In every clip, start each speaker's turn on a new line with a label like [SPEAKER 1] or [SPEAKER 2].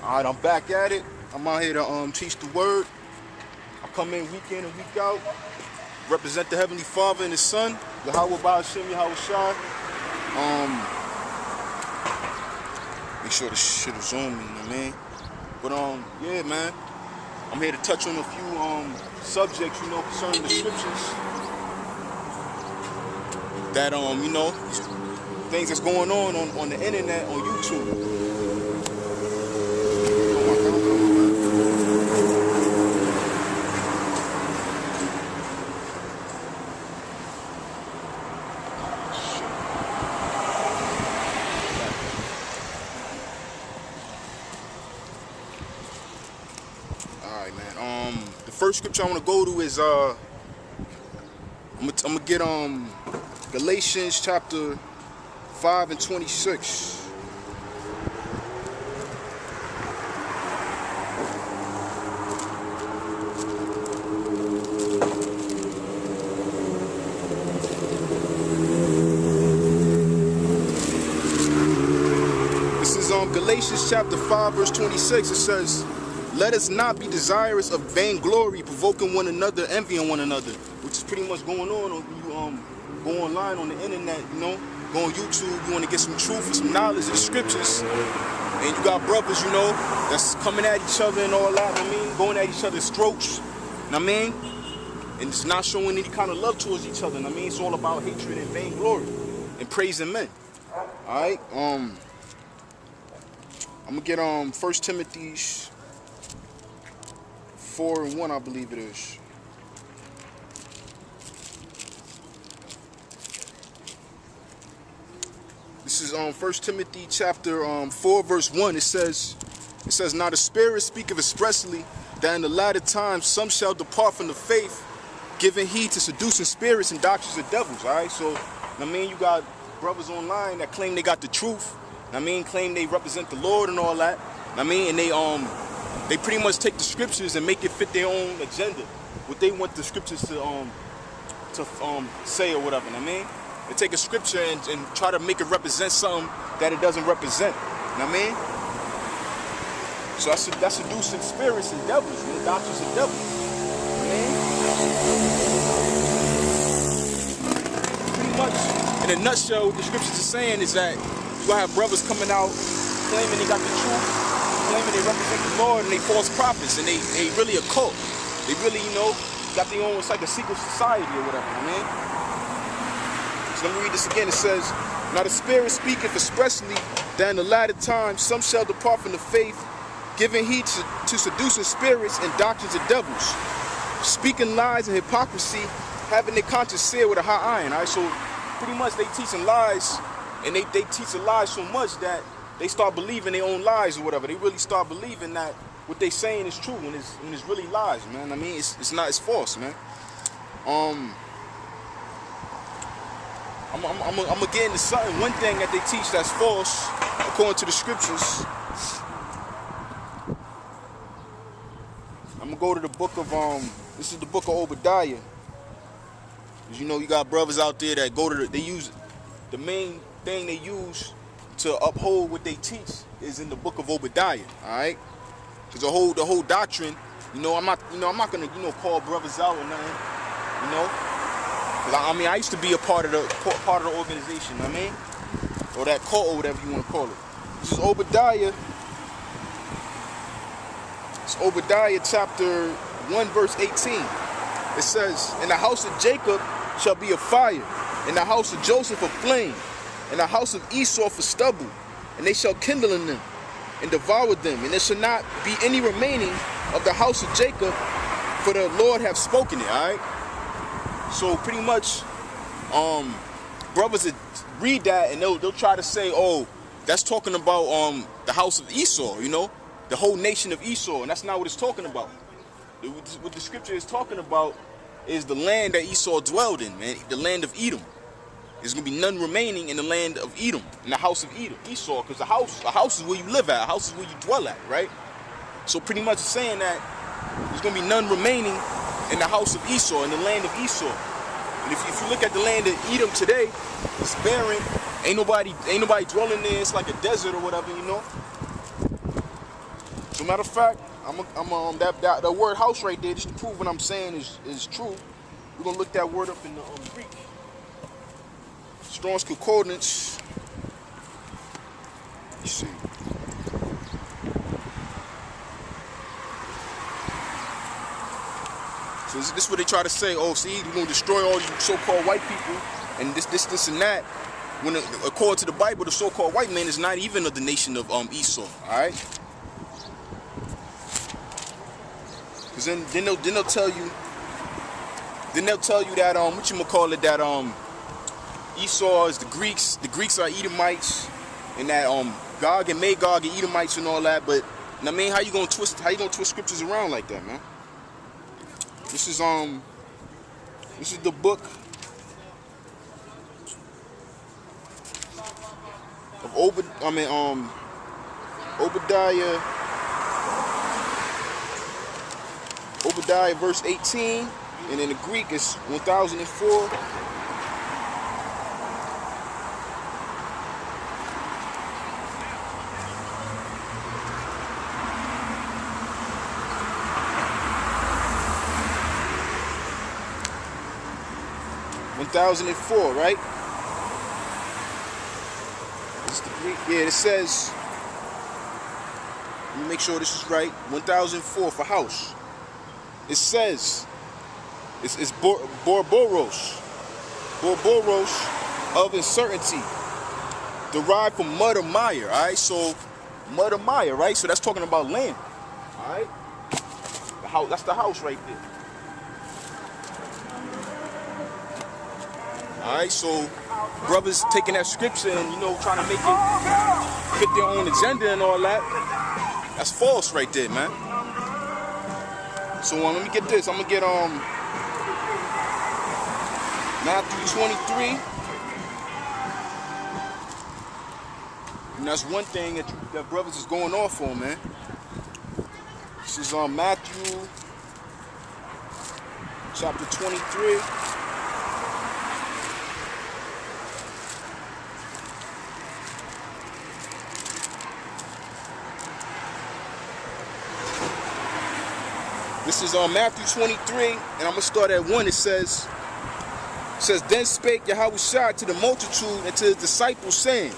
[SPEAKER 1] Alright, I'm back at it. I'm out here to teach the word. I come in week in and week out, represent the Heavenly Father and His Son, Yahweh Ba'ashem, Yahweh Shai. Make sure the shit is on me, you know what I mean? But yeah, man, I'm here to touch on a few subjects, you know, concerning the scriptures. That you know, things that's going on the internet, on YouTube. Alright, man. The first scripture I want to go to is I'm gonna get Galatians chapter 5 and 26. This is Galatians chapter 5 verse 26. It says, "Let us not be desirous of vainglory, provoking one another, envying one another," which is pretty much going on when you go online on the internet, you know, go on YouTube, you want to get some truth and some knowledge of the scriptures, and you got brothers, you know, that's coming at each other and all that, I mean, going at each other's throats, I mean, and it's not showing any kind of love towards each other, I mean, it's all about hatred and vainglory and praising men. Alright, I'm gonna get 1 Timothy 4 and 1, I believe it is. This is 1 Timothy chapter 4 verse 1. It says, "Now the Spirit speaketh expressly that in the latter times some shall depart from the faith, giving heed to seducing spirits and doctrines of devils." Alright, so I mean, you got brothers online that claim they got the truth. I mean, claim they represent the Lord and all that. I mean, and they pretty much take the scriptures and make it fit their own agenda, what they want the scriptures to say or whatever. I mean, they take a scripture and try to make it represent something that it doesn't represent. You know what I mean? So that's seducing spirits and devils, and the doctrines of devils. You know what I mean? Pretty much, in a nutshell, what the scriptures are saying is that you gonna have brothers coming out claiming they got the truth, claiming they represent the Lord, and they false prophets, and they really a cult. They really, you know, got their own, it's like a secret society or whatever, you know what I mean? So let me read this again. It says, "Now the Spirit speaketh expressly that in the latter times some shall depart from the faith, giving heed to seducing spirits and doctrines of devils, speaking lies and hypocrisy, having their conscience seared with a hot iron." All right, so pretty much they teaching lies, and they teach the lies so much that they start believing their own lies or whatever. They really start believing that what they saying is true when it's really lies, man. I mean, it's not, it's false, man. I'm gonna get into something. One thing that they teach that's false, according to the scriptures. I'm gonna go to the book of this is the book of Obadiah. As you know, you got brothers out there that go to they use the main thing they use to uphold what they teach is in the book of Obadiah. All right, because the whole doctrine, you know, I'm not gonna, you know, call brothers out or nothing, you know. I mean, I used to be a part of the organization, I mean, or that cult or whatever you want to call it. This is Obadiah. It's Obadiah chapter 1 verse 18. It says, "In the house of Jacob shall be a fire, in the house of Joseph a flame, in the house of Esau for stubble, and they shall kindle in them and devour them, and there shall not be any remaining of the house of Jacob, for the Lord hath spoken it." All right. So pretty much, brothers that read that and they'll try to say, "Oh, that's talking about the house of Esau, you know, the whole nation of Esau," and that's not what it's talking about. What the scripture is talking about is the land that Esau dwelled in, man, the land of Edom. There's gonna be none remaining in the land of Edom, in the house of Edom, Esau, because a house is where you live at, a house is where you dwell at, right? So pretty much it's saying that there's gonna be none remaining in the house of Esau, in the land of Esau. And if you look at the land of Edom today, it's barren. Ain't nobody dwelling there. It's like a desert or whatever, you know. So matter of fact, that word house right there, just to prove what I'm saying is true. We're gonna look that word up in the Greek. Strong's Concordance. Let's see. So this is what they try to say. Oh, see, we're gonna destroy all these so-called white people, and this and that. When according to the Bible, the so-called white man is not even of the nation of Esau. All right. Because then they'll tell you that whatchamacallit, that Esau is the Greeks are Edomites, and that Gog and Magog are Edomites and all that. But I mean, how you gonna twist scriptures around like that, man? This is the book of Obadiah verse 18, and in the Greek it's 1004. Right? This is the Greek. Yeah, it says, let me make sure this is right. 1004 for house. It says, it's Borboros of uncertainty, derived from mud or mire. All right, so mud or mire, right? So that's talking about land. All right, the house. That's the house right there. Alright, so brothers taking that scripture and, trying to make it fit their own agenda and all that. That's false right there, man. So let me get this. I'm gonna get Matthew 23. And that's one thing that brothers is going off on, man. This is Matthew chapter 23. This is on Matthew 23, and I'm going to start at 1. It says, Then spake Yahushua to the multitude and to his disciples, saying,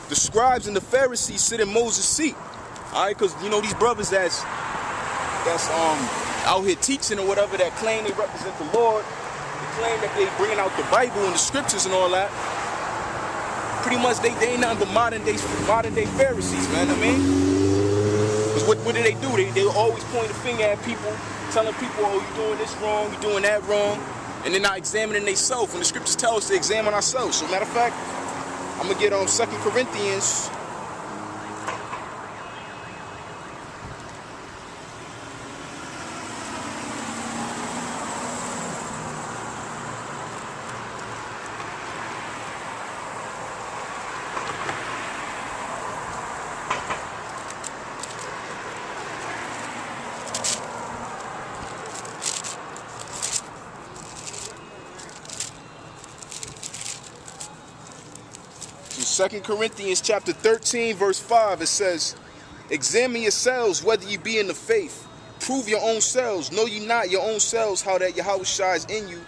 [SPEAKER 1] the scribes and the Pharisees sit in Moses' seat. All right, because, these brothers that's out here teaching or whatever, that claim they represent the Lord, they claim that they bringing out the Bible and the scriptures and all that. Pretty much, they ain't nothing but modern day Pharisees, man. I mean, what do? They always point the finger at people, telling people, oh, you're doing this wrong, you're doing that wrong, and they're not examining themselves. And the scriptures tell us to examine ourselves. So matter of fact, I'm gonna get 2 Corinthians. In 2 Corinthians chapter 13, verse 5, it says, examine yourselves whether you be in the faith. Prove your own selves. Know ye not your own selves how that Yahushua is in you,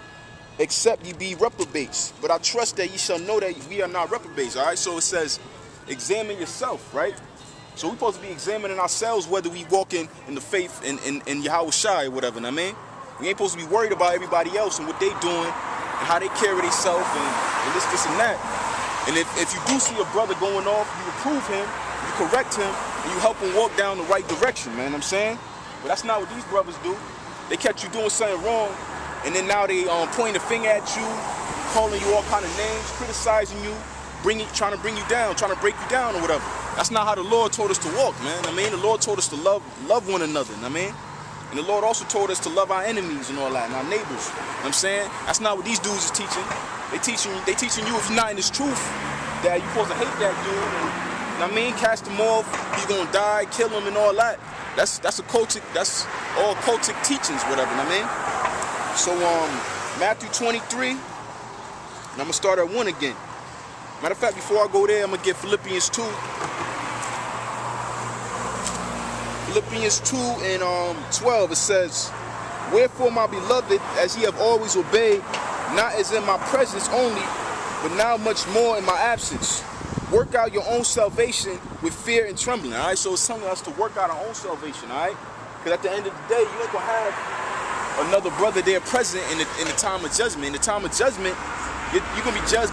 [SPEAKER 1] except ye be reprobates. But I trust that ye shall know that we are not reprobates. All right, so it says, examine yourself, right? So we're supposed to be examining ourselves whether we walk in the faith in Yahushua or whatever, I mean? We ain't supposed to be worried about everybody else and what they doing and how they carry themselves and this and that. And if you do see a brother going off, you reprove him, you correct him, and you help him walk down the right direction, man, you know what I'm saying? But that's not what these brothers do. They catch you doing something wrong, and then now they pointing a finger at you, calling you all kind of names, criticizing you, trying to bring you down, trying to break you down or whatever. That's not how the Lord told us to walk, man. I mean, the Lord told us to love one another, I mean? And the Lord also told us to love our enemies and all that, and our neighbors. You know what I'm saying? That's not what these dudes is teaching. They teaching you if you're not in this truth, that you're supposed to hate that dude. And, I mean, cast him off, he's gonna die, kill him and all that. That's all cultic teachings, whatever, you know what I mean? So Matthew 23, and I'm gonna start at 1 again. Matter of fact, before I go there, I'm gonna get Philippians 2. Philippians 2 and 12, it says, wherefore, my beloved, as ye have always obeyed, not as in my presence only, but now much more in my absence, work out your own salvation with fear and trembling. All right, so it's telling us to work out our own salvation. All right, because at the end of the day, you ain't gonna have another brother there present in the time of judgment. In the time of judgment, you're gonna be judged